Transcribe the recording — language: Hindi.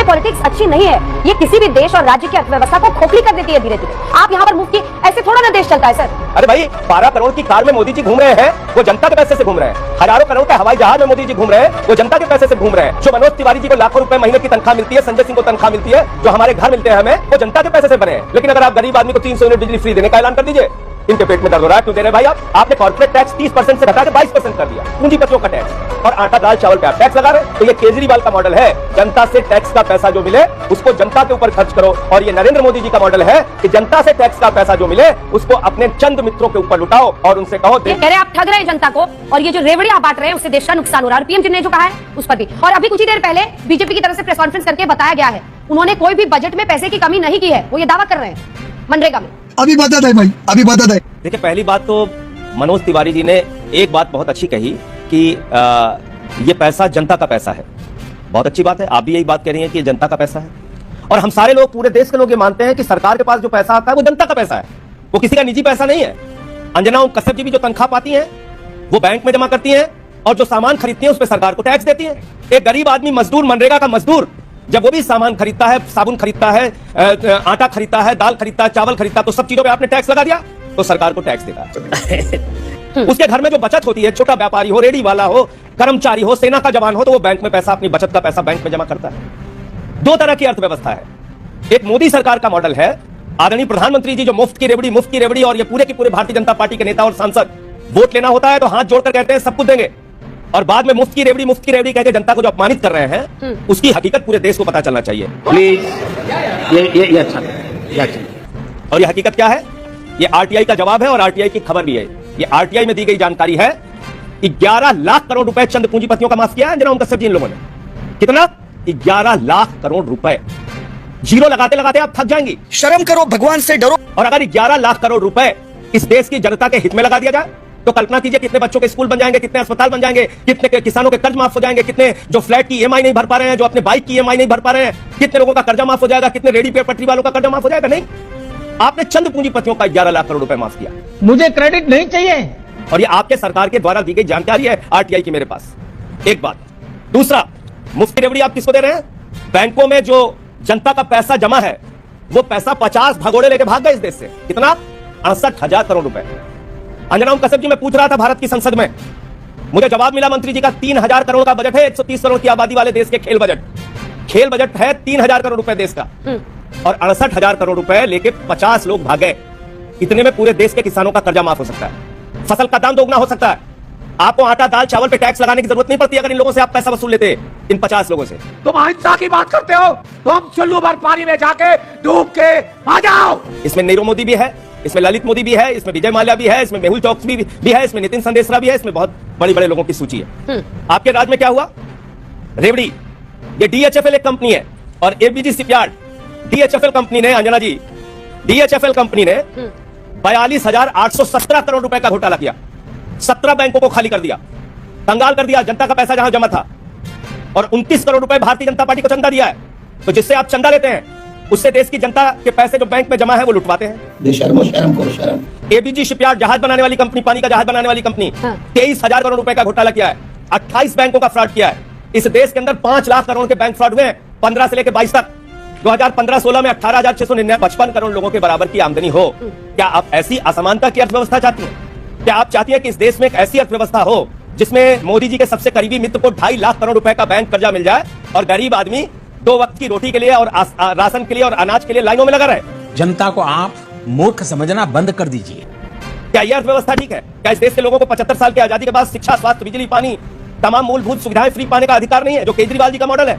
पॉलिटिक्स अच्छी नहीं है, ये किसी भी देश और राज्य की अर्थव्यवस्था को खोखली कर देती है धीरे धीरे। आप यहाँ पर मुफ्त की ऐसे थोड़ा ना देश चलता है सर। अरे भाई 12 करोड़ की कार में मोदी जी घूम रहे हैं, वो जनता के पैसे से घूम रहे हैं। हजारों करोड़ के हवाई जहाज में मोदी जी घूम रहे हैं, वो जनता के पैसे से घूम रहे हैं। जो मनोज तिवारी जी को लाखों रुपए महीने की तनख्वाह मिलती है, संजय सिंह को तनख्वाह मिलती है, जो हमारे घर मिलते हैं हमें, वो जनता के पैसे से बने हैं। लेकिन अगर आप गरीब आदमी को 300 यूनिट बिजली फ्री देने का ऐलान कर दीजिए, इनके पेट में दर्द हो रहा है। क्यों दे रहे भाई आप? आपने कॉर्पोरेट टैक्स 30% से घटा के 22% कर दिया, पूंजीपतियों का टैक्स, और आटा दाल चावल पे आप टैक्स लगा रहे। तो ये केजरीवाल का मॉडल है, जनता से टैक्स का पैसा जो मिले उसको जनता के ऊपर खर्च करो। और ये नरेंद्र मोदी जी का मॉडल है कि जनता से टैक्स का पैसा जो मिले उसको अपने चंद मित्रों के ऊपर लुटाओ और उनसे कहो ये कह रहे आप ठग रहे हैं जनता को, और ये जो रेवड़ी आप बांट रहे हैं उससे देश का नुकसान हो रहा है। पीएम जी ने जो कहा है उस पर भी, और अभी कुछ ही देर पहले बीजेपी की तरफ से प्रेस कॉन्फ्रेंस करके बताया गया है उन्होंने कोई भी बजट में पैसे की कमी नहीं की है, वो ये दावा कर रहे हैं मनरेगा में। अभी बता दे भाई, अभी बता दे। देखिए, पहली बात तो मनोज तिवारी जी ने एक बात बहुत अच्छी कही कि ये पैसा जनता का पैसा है। बहुत अच्छी बात है, आप भी यही बात कह रही हैं कि ये जनता का पैसा है। और हम सारे लोग, पूरे देश के लोग ये मानते हैं कि सरकार के पास जो पैसा आता है वो जनता का पैसा है, वो किसी का निजी पैसा नहीं है। अंजना कश्यप जी भी जो तनख्वाह पाती हैं वो बैंक में जमा करती हैं, और जो सामान खरीदती हैं उस पर सरकार को टैक्स देती है। एक गरीब आदमी मजदूर, मनरेगा का मजदूर, जब वो भी सामान खरीदता है, साबुन खरीदता है, आटा खरीदता है, दाल खरीदता है, चावल खरीदता है, तो सब चीजों पे आपने टैक्स लगा दिया तो सरकार को टैक्स देता है। उसके घर में जो बचत होती है, छोटा व्यापारी हो, रेडी वाला हो, कर्मचारी हो, सेना का जवान हो, तो वो बैंक में पैसा, अपनी बचत का पैसा बैंक में जमा करता है। दो तरह की अर्थव्यवस्था है। एक मोदी सरकार का मॉडल है, आदरणीय प्रधानमंत्री जी जो मुफ्त की रेवड़ी, और ये पूरे के पूरे भारतीय जनता पार्टी के नेता और सांसद वोट लेना होता है तो हाथ जोड़कर कहते हैं सब कुछ देंगे, और बाद में मुफ्त की रेवड़ी कहकर जनता को जो अपमानित कर रहे हैं उसकी हकीकत पूरे देश को पता चलना चाहिए। प्लीज ये अच्छा। और ये हकीकत क्या है? ये आरटीआई का जवाब है और आरटीआई की खबर भी है। ये आरटीआई में दी गई जानकारी है कि 11 लाख करोड़ रुपए चंद पूंजीपतियों का माफ किया है अंजना कश्यप जी इन लोगों ने। कितना? 11 लाख करोड़ रुपए। जीरो लगाते लगाते आप थक जाएंगी। शर्म करो, भगवान से डरो। और अगर 11 लाख करोड़ रुपए इस देश की जनता के हित में लगा दिया जाए तो कल्पना कीजिए कितने बच्चों के स्कूल बन जाएंगे, कितने अस्पताल बन जाएंगे, कितने किसानों के कर्ज माफ हो जाएंगे, कितने जो फ्लैट की ईएमआई नहीं भर पा रहे हैं, जो अपने बाइक की ईएमआई नहीं भर पा रहे हैं, कितने लोगों का कर्जा माफ हो जाएगा, कितने रेडी पे पटरी वालों का कर्जा माफ हो जाएगा। नहीं, आपने चंद पूंजीपतियों का 11 लाख करोड़ रुपए माफ किया। मुझे क्रेडिट नहीं चाहिए, और ये आपके सरकार के द्वारा दी गई जानकारी है आरटीआई की मेरे पास। एक बात। दूसरा, मुफ्त रेवड़ी आप किसको दे रहे हैं? बैंकों में जो जनता का पैसा जमा है वो पैसा 50 भगोड़े लेके भाग गए इस देश से। कितना? 68,000 करोड़ रुपए। अंजना कश्यप जी, मैं पूछ रहा था भारत की संसद में, मुझे जवाब मिला मंत्री जी का 3,000 करोड़ का बजट है, 130 करोड़ की आबादी वाले देश के खेल बजट है 3,000 करोड़ रुपए देश का, और 68,000 करोड़ रुपए लेके 50 लोग भागे। इतने में पूरे देश के किसानों का कर्जा माफ हो सकता है, फसल का दाम दोगुना हो सकता है। आपको आटा दाल चावल पे टैक्स लगाने की जरूरत नहीं पड़ती अगर इन लोगों से आप पैसा वसूल लेते, इन 50 लोगों से। तुम अहिंसा की बात करते हो, तुम चुल्लू भर पानी में जाके डूब के आ जाओ। इसमें नीरव मोदी भी है, इसमें ललित मोदी भी है, इसमें विजय माल्या भी है, इसमें मेहुल चौकसी भी है, इसमें नितिन संदेशरा भी है, इसमें बहुत बड़े लोगों की सूची है। आपके राज्य में क्या हुआ? रेवड़ी, ये डीएचएफएल एक कंपनी है, और एबीजी शिपयार्ड, डीएचएफएल कंपनी ने, अंजना जी, डीएचएफएल कंपनी ने 42,817 करोड़ रुपए का घोटाला किया, 17 बैंकों को खाली कर दिया, कंगाल कर दिया जनता का पैसा जहां जमा था, और 29 करोड़ रुपए भारतीय जनता पार्टी को चंदा दिया है। तो जिससे आप चंदा लेते हैं उससे देश की जनता के पैसे जो बैंक में जमा है वो लुटवाते हैं। शर्म करो, शर्म। एबीजी शिपयार्ड, जहाज बनाने वाली कंपनी, पानी का जहाज बनाने वाली कंपनी, 23,000 करोड़ रुपए का घोटाला किया है, 28 बैंकों का फ्रॉड किया है। इस देश के अंदर 5 लाख करोड़ के बैंक फ्रॉड हुए हैं 15 से लेकर 22 तक। 2015-16 में 18,655 करोड़ लोगों के बराबर की आमदनी हो। क्या आप ऐसी असमानता की अर्थव्यवस्था चाहती हैं? क्या आप चाहती हैं कि इस देश में एक ऐसी अर्थव्यवस्था हो जिसमें मोदी जी के सबसे करीबी मित्र को 2.5 लाख करोड़ रुपए का बैंक कर्जा मिल जाए और गरीब आदमी 2 वक्त की रोटी के लिए और राशन के लिए और अनाज के लिए लाइनों में लगा रहे? जनता को आप मूर्ख समझना बंद कर दीजिए। क्या यह अर्थव्यवस्था ठीक है? क्या इस देश के लोगों को 75 साल की आजादी के बाद शिक्षा, स्वास्थ्य, बिजली, पानी, तमाम मूलभूत सुविधाएं फ्री पाने का अधिकार नहीं है, जो केजरीवाल जी का मॉडल है?